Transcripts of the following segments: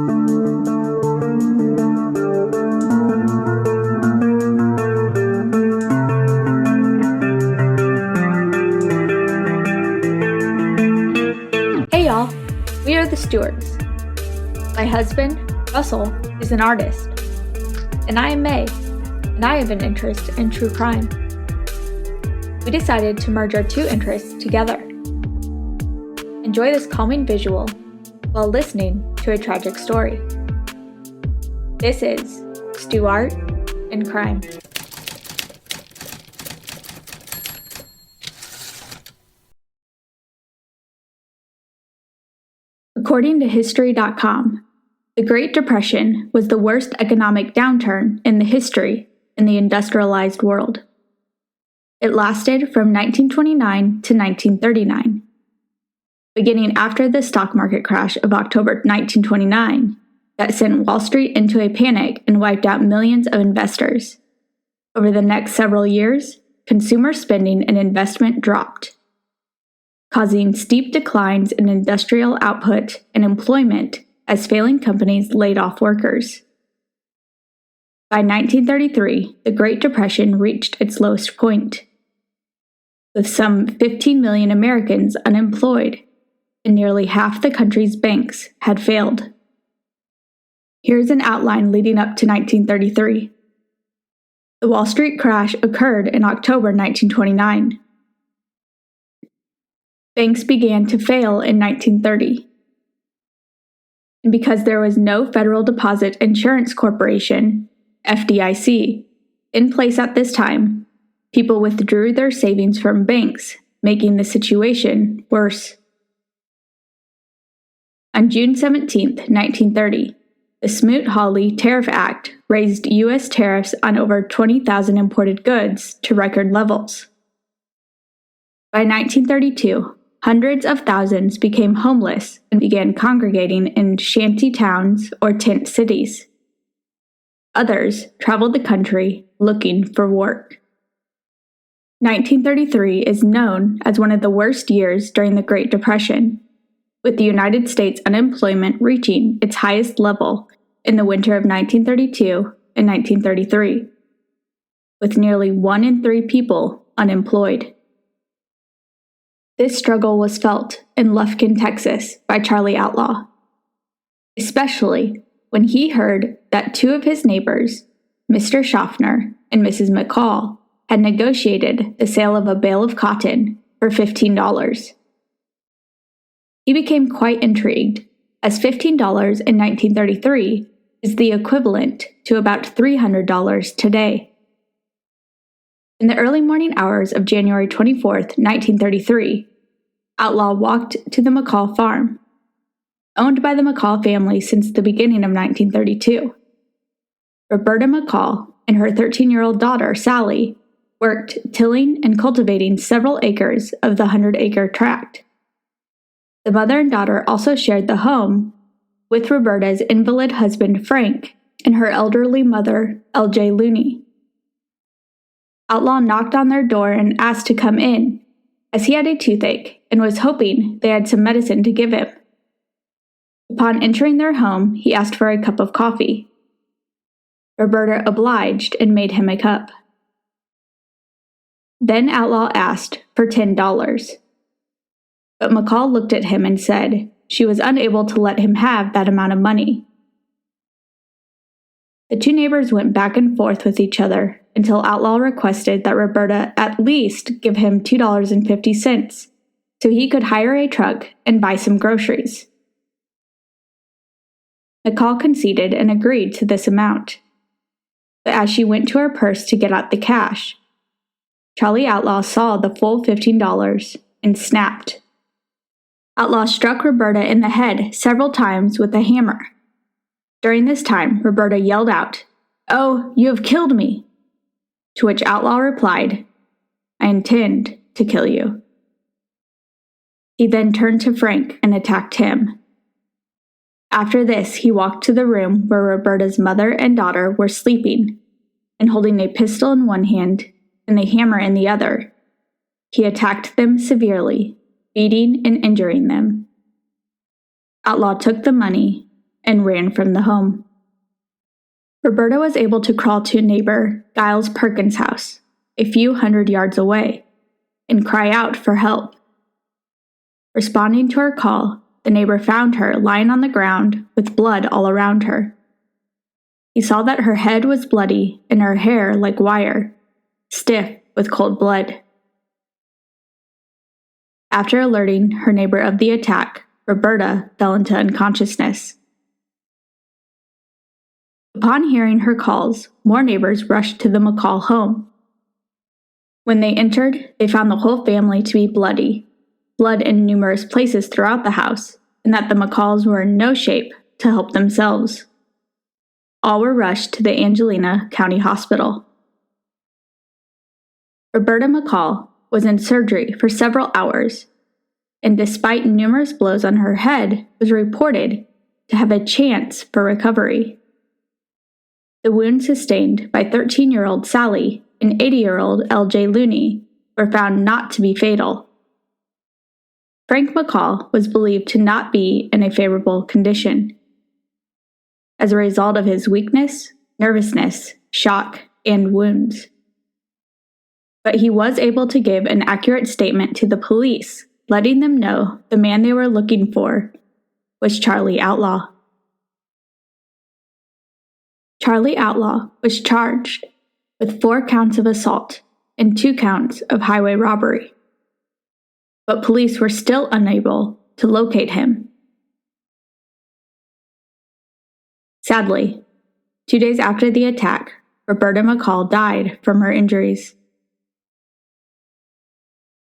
Hey y'all, we are the Stewarts. My husband, Russell, is an artist, and I am May, and I have an interest in true crime. We decided to merge our two interests together. Enjoy this calming visual while listening to a tragic story. This is Stew Art and Crime. According to History.com, the Great Depression was the worst economic downturn in the history in the industrialized world. It lasted from 1929 to 1939. Beginning after the stock market crash of October 1929 that sent Wall Street into a panic and wiped out millions of investors. Over the next several years, consumer spending and investment dropped, causing steep declines in industrial output and employment as failing companies laid off workers. By 1933, the Great Depression reached its lowest point, with some 15 million Americans unemployed, and nearly half the country's banks had failed. Here's an outline leading up to 1933. The Wall Street crash occurred in October 1929. Banks began to fail in 1930. And because there was no Federal Deposit Insurance Corporation, FDIC, in place at this time, people withdrew their savings from banks, making the situation worse. On June 17, 1930, the Smoot-Hawley Tariff Act raised U.S. tariffs on over 20,000 imported goods to record levels. By 1932, hundreds of thousands became homeless and began congregating in shanty towns or tent cities. Others traveled the country looking for work. 1933 is known as one of the worst years during the Great Depression, with the United States unemployment reaching its highest level in the winter of 1932 and 1933, with nearly 1 in 3 people unemployed. This struggle was felt in Lufkin, Texas, by Charlie Outlaw, especially when he heard that 2 of his neighbors, Mr. Schaffner and Mrs. McCall, had negotiated the sale of a bale of cotton for $15. He became quite intrigued, as $15 in 1933 is the equivalent to about $300 today. In the early morning hours of January 24, 1933, Outlaw walked to the McCall farm, owned by the McCall family since the beginning of 1932. Roberta McCall and her 13-year-old daughter, Sally, worked tilling and cultivating several acres of the 100-acre tract. The mother and daughter also shared the home with Roberta's invalid husband, Frank, and her elderly mother, L.J. Looney. Outlaw knocked on their door and asked to come in, as he had a toothache and was hoping they had some medicine to give him. Upon entering their home, he asked for a cup of coffee. Roberta obliged and made him a cup. Then Outlaw asked for $10. But McCall looked at him and said she was unable to let him have that amount of money. The 2 neighbors went back and forth with each other until Outlaw requested that Roberta at least give him $2.50 so he could hire a truck and buy some groceries. McCall conceded and agreed to this amount. But as she went to her purse to get out the cash, Charlie Outlaw saw the full $15 and snapped. Outlaw struck Roberta in the head several times with a hammer. During this time, Roberta yelled out, "Oh, you have killed me!" To which Outlaw replied, "I intend to kill you." He then turned to Frank and attacked him. After this, he walked to the room where Roberta's mother and daughter were sleeping, and holding a pistol in one hand and a hammer in the other, he attacked them severely, beating and injuring them. Outlaw took the money and ran from the home. Roberta was able to crawl to neighbor Giles Perkins' house, a few hundred yards away, and cry out for help. Responding to her call, the neighbor found her lying on the ground with blood all around her. He saw that her head was bloody and her hair like wire, stiff with cold blood. After alerting her neighbor of the attack, Roberta fell into unconsciousness. Upon hearing her calls, more neighbors rushed to the McCall home. When they entered, they found the whole family to be bloody, blood in numerous places throughout the house, and that the McCalls were in no shape to help themselves. All were rushed to the Angelina County Hospital. Roberta McCall was in surgery for several hours, and despite numerous blows on her head, was reported to have a chance for recovery. The wounds sustained by 13-year-old Sally and 80-year-old L.J. Looney were found not to be fatal. Frank McCall was believed to not be in a favorable condition as a result of his weakness, nervousness, shock, and wounds. But he was able to give an accurate statement to the police, letting them know the man they were looking for was Charlie Outlaw. Charlie Outlaw was charged with 4 counts of assault and 2 counts of highway robbery. But police were still unable to locate him. Sadly, 2 days after the attack, Roberta McCall died from her injuries.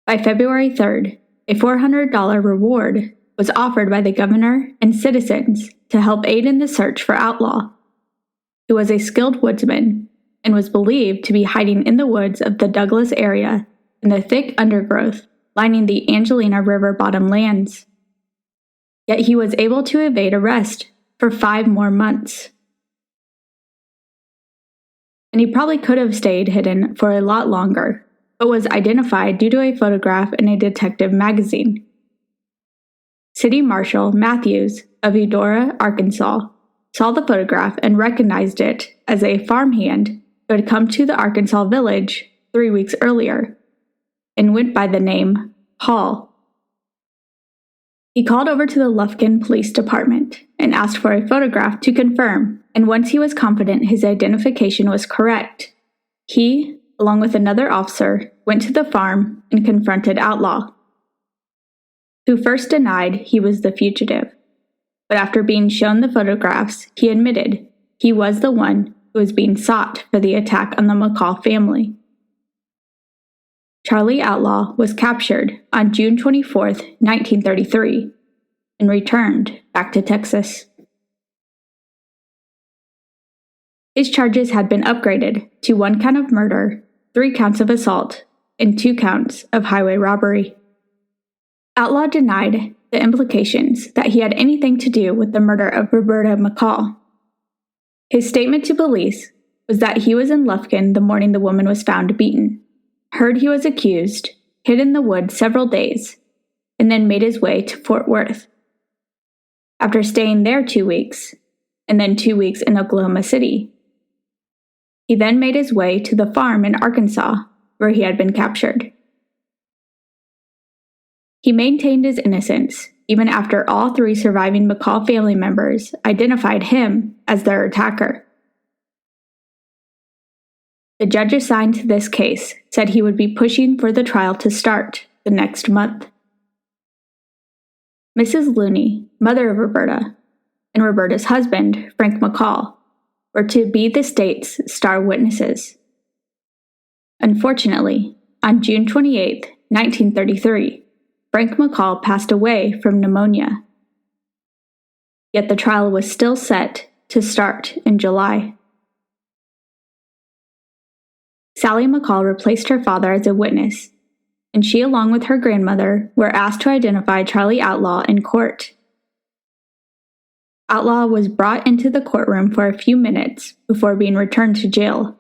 By February 3rd, a $400 reward was offered by the governor and citizens to help aid in the search for Outlaw, who was a skilled woodsman and was believed to be hiding in the woods of the Douglas area in the thick undergrowth lining the Angelina River bottom lands. Yet he was able to evade arrest for 5 more months. And he probably could have stayed hidden for a lot longer, but was identified due to a photograph in a detective magazine. City Marshal Matthews of Eudora, Arkansas, saw the photograph and recognized it as a farmhand who had come to the Arkansas village 3 weeks earlier and went by the name Hall. He called over to the Lufkin Police Department and asked for a photograph to confirm, and once he was confident his identification was correct, he, along with another officer, went to the farm and confronted Outlaw, who first denied he was the fugitive. But after being shown the photographs, he admitted he was the one who was being sought for the attack on the McCall family. Charlie Outlaw was captured on June 24, 1933, and returned back to Texas. His charges had been upgraded to 1 count of murder, 3 counts of assault, and 2 counts of highway robbery. Outlaw denied the implications that he had anything to do with the murder of Roberta McCall. His statement to police was that he was in Lufkin the morning the woman was found beaten, heard he was accused, hid in the woods several days, and then made his way to Fort Worth. After staying there 2 weeks, and then 2 weeks in Oklahoma City, he then made his way to the farm in Arkansas where he had been captured. He maintained his innocence even after all 3 surviving McCall family members identified him as their attacker. The judge assigned to this case said he would be pushing for the trial to start the next month. Mrs. Looney, mother of Roberta, and Roberta's husband, Frank McCall, were to be the state's star witnesses. Unfortunately, on June 28, 1933, Frank McCall passed away from pneumonia. Yet the trial was still set to start in July. Sally McCall replaced her father as a witness, and she, along with her grandmother, were asked to identify Charlie Outlaw in court. Outlaw was brought into the courtroom for a few minutes before being returned to jail.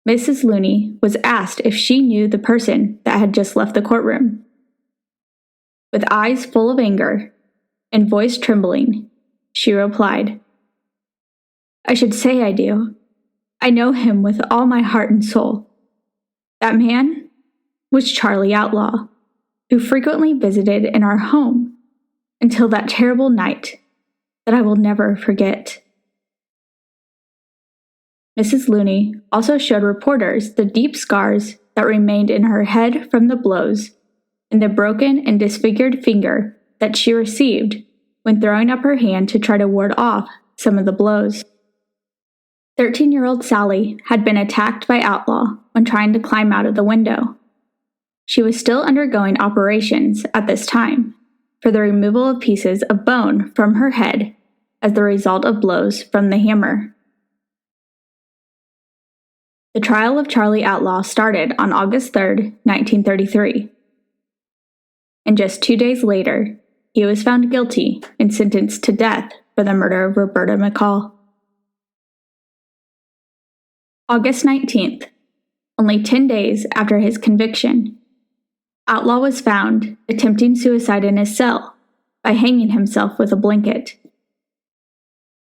Mrs. Looney was asked if she knew the person that had just left the courtroom. With eyes full of anger and voice trembling, she replied. "I should say I do. I know him with all my heart and soul. That man was Charlie Outlaw, who frequently visited in our home until that terrible night that I will never forget." Mrs. Looney also showed reporters the deep scars that remained in her head from the blows and the broken and disfigured finger that she received when throwing up her hand to try to ward off some of the blows. 13-year-old Sally had been attacked by Outlaw when trying to climb out of the window. She was still undergoing operations at this time for the removal of pieces of bone from her head as the result of blows from the hammer. The trial of Charlie Outlaw started on August 3, 1933. And just 2 days later, he was found guilty and sentenced to death for the murder of Roberta McCall. August 19th, only 10 days after his conviction, Outlaw was found attempting suicide in his cell by hanging himself with a blanket.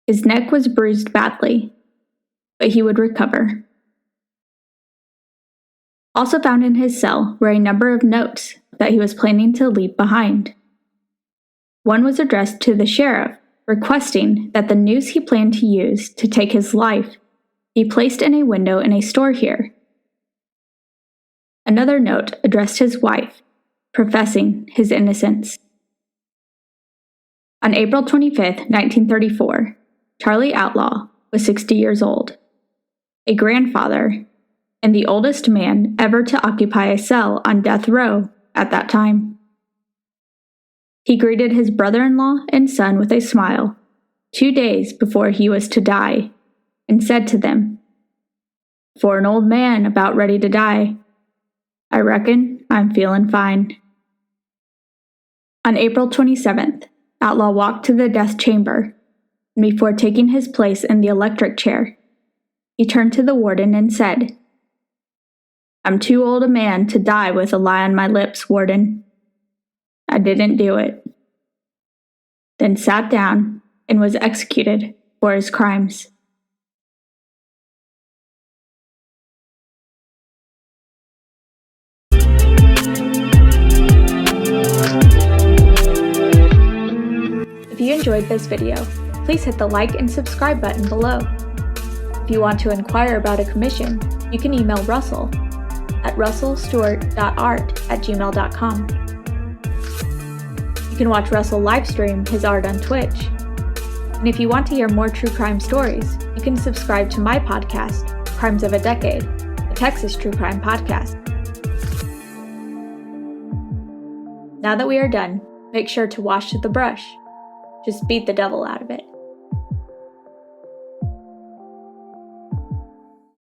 His neck was bruised badly, but he would recover. Also found in his cell were a number of notes that he was planning to leave behind. One was addressed to the sheriff, requesting that the noose he planned to use to take his life be placed in a window in a store here. Another note addressed his wife, professing his innocence. On April 25, 1934, Charlie Outlaw was 60 years old, a grandfather, and the oldest man ever to occupy a cell on death row at that time. He greeted his brother-in-law and son with a smile 2 days before he was to die, and said to them, "For an old man about ready to die, I reckon I'm feeling fine." On April 27th, Outlaw walked to the death chamber, and before taking his place in the electric chair, he turned to the warden and said, "I'm too old a man to die with a lie on my lips, warden. I didn't do it." Then sat down and was executed for his crimes. If you enjoyed this video, please hit the like and subscribe button below. If you want to inquire about a commission, you can email Russell at russellstewart.art@gmail.com. You can watch Russell livestream his art on Twitch. And if you want to hear more true crime stories, you can subscribe to my podcast, Crimes of a Decade, a Texas true crime podcast. Now that we are done, make sure to wash with the brush. Just beat the devil out of it.